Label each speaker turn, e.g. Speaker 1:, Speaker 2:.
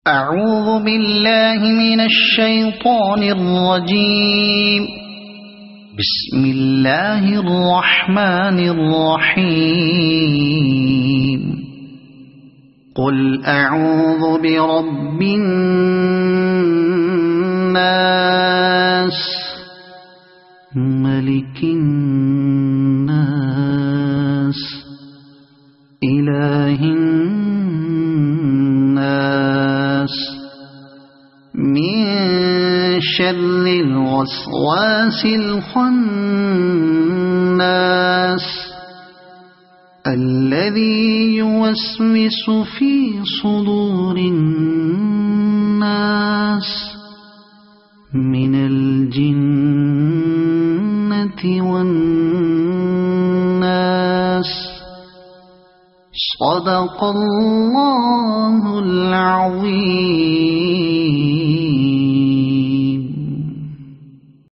Speaker 1: أعوذ بالله من الشيطان الرجيم. بسم الله الرحمن الرحيم. قل أعوذ برب الناس ملك الناس إله الناس من شر الوسواس الخناس الذي يوسوس في صدور الناس من الجنة والناس. صدق الله العظيم.